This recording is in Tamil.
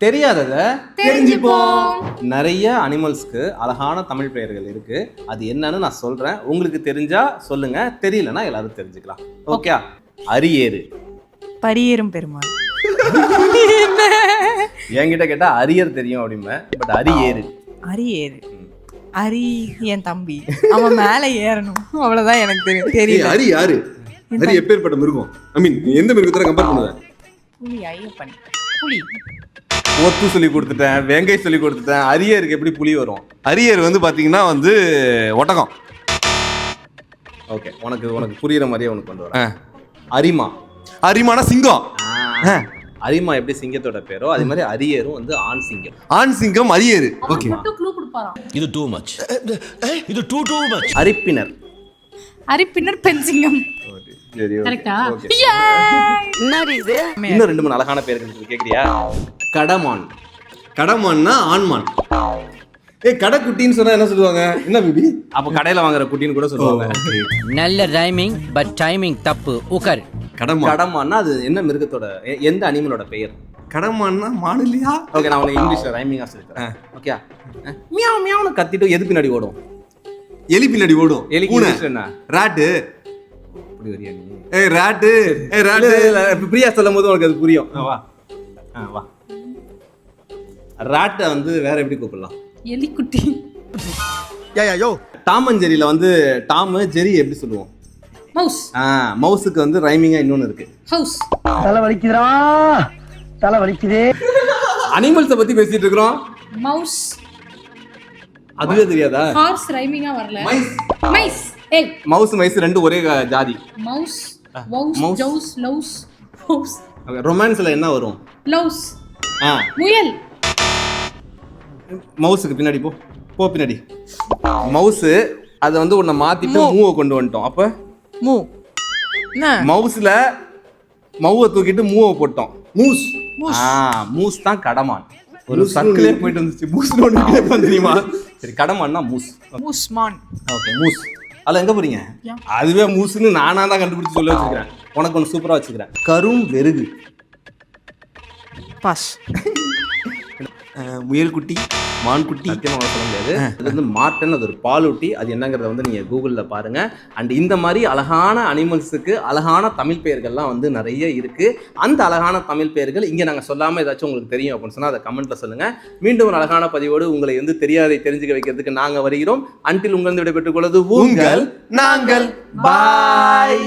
தெரியாதத தெரிஞ்சுப்போம். நிறைய அனிமல்ஸ்க்கு அழகான தமிழ் பெயர்கள் இருக்கு. அது என்னன்னு நான் சொல்றேன். உங்களுக்கு தெரிஞ்சா சொல்லுங்க, தெரியலன்னா எல்லாரும் தெரிஞ்சுக்கலாம். ஓகே. அரியேறு. பரியேறும் பெருமாள். என்கிட்ட கேட்டா அரியர் தெரியும் அப்படிம்பேன். பட் அரியேறு. அரியேறு. அரி என் தம்பி, அவன் மேல ஏறணும், அவ்வளவுதான் எனக்கு தெரியும். தெரியல. அரி யாரு? அரி எப்பேற்பட்ட மிருகம்? ஐ மீன் எந்த மிருகத்தோட கம்பேர் பண்ணுவ? புலி. ஐயப்பன் புலி. ஒத்து சொல்லி கொடுத்துட்டேன், வெங்கை சொல்லி கொடுத்துட்டேன். அரியருக்கு எப்படி புலி வரும்? அரியர் வந்து பாத்தீங்கன்னா வந்து ஒட்டகம். ஓகே, உனக்கு புரியுற மாதிரியே உனக்கு கொண்டு வரேன். அரிமா. அரிமான சிங்கம். அரிமா எப்படி சிங்கத்தோட பேரோ அதே மாதிரி அரியரும் வந்து ஆண் சிங்கம். ஆண் சிங்கம் அரியரு. ஓகே. இது டூ மச். இது டூ மச். அரிப்பினர். அரிப்பினர் பெண் சிங்கம். சரி, கரெக்ட்டா? என்னது இது? இன்னும் 2 அழகான பேர்கள் இருக்கு, கேக்குறியா? கடமான். கடமான்னா ஆண்மான். கடைக்குட்டின்னு சொன்னா என்ன சொல்லுவாங்க? என்ன பேபி? அப்ப கடையில வாங்குற குட்டின்னு கூட சொல்லுவாங்க. நல்ல ரைமிங் பட் டைமிங் தப்பு. உக்கர். கடமான்னா அது என்ன மிருகத்தோட எந்த அனிமலோட பெயர்? கடமான்னா மாடு இல்லையா? ஓகே, நான் உனக்கு இங்கிலீஷ்ல ரைமிங்கா சொல்லித்தரேன். ஓகே. மியாவ் மியாவ்னு கத்திட்டு எது பின்னாடி ஓடும்? எலி பின்னாடி ஓடும். எலிக்கு இங்கிலீஷ்ல என்ன? ராட்டு. அப்படி வரியா நீ? ராட்டு. ராட்டு. பிரியா சொல்லும் போது உனக்கு அது புரியும். வா வா. ராட்டை வந்து வேற எப்படி கூப்பிடலாம்? எலிக்குட்டி. டாம் அண்ட் ஜெரியில வந்து டாம் ஜெரி எப்படி சொல்லுவோம்? மவுஸ். மவுஸுக்கு வந்து ரைமிங்கா இன்னொன்னு இருக்கு. ஹவுஸ். தலை வலிக்குதுடா, தலை வலிக்குதே. அனிமல்ஸை பத்தி பேசிட்டு இருக்கிறோம். மவுஸ். அதுவே தெரியாதா? ஹார்ஸ் ரைமிங்கா வரல. மைஸ். மவுஸ் மைஸ் ரெண்டு ஒரே ஜாதி. மவுஸ். வவுஸ். ஜவுஸ். லவ்ஸ். ஹவுஸ். ரொமான்ஸ்ல என்ன வரும்? லவ்ஸ். முயல். மவுஸுக்கு பின்னாடி போ பின்னாடி. மவுஸ் அதை வந்து உன்னை மாத்திட்டு மூவை கொண்டு வந்துட்டோம். அப்ப மூ. மவுஸ்ல மவுவை தூக்கிட்டு மூவை போட்டோம். மூஸ். மூஸ் தான் கடமான். ஒரு சர்க்கிளே போயிட்டு வந்துச்சு. மூஸ்னு ஒன்று தெரியுமா? சரி, கடமான்னா மூஸ். மூஸ்மான். Okay, moose. அதில் எங்க போறீங்க? அதுவே மூஸ்னு நானா தான் கண்டுபிடிச்சு சொல்ல வச்சுக்கிறேன். உனக்கு ஒன்று சூப்பரா வச்சுக்கிறேன். கரும் வெறுகு. பாஸ். முயல் குட்டி, மான் குட்டி. சத்தியமாக சொல்ல முடியாது. அது வந்து மார்டன், அது ஒரு பாலூட்டி. அது என்னங்கிறத வந்து நீங்கள் கூகுளில் பாருங்க. அண்ட் இந்த மாதிரி அழகான அனிமல்ஸுக்கு அழகான தமிழ் பெயர்கள்லாம் வந்து நிறைய இருக்கு. அந்த அழகான தமிழ் பெயர்கள் இங்கே நாங்கள் சொல்லாமல் ஏதாச்சும் உங்களுக்கு தெரியும் அப்படின்னு சொன்னால் அதை கமெண்ட்ல சொல்லுங்க. மீண்டும் ஒரு அழகான பதிவோடு உங்களை வந்து தெரியாதை தெரிஞ்சுக்க வைக்கிறதுக்கு நாங்கள் வருகிறோம். அன்டில் உங்களிருந்து விடைபெற்றுக் கொள்வது உங்கள் நாங்கள். பாய்.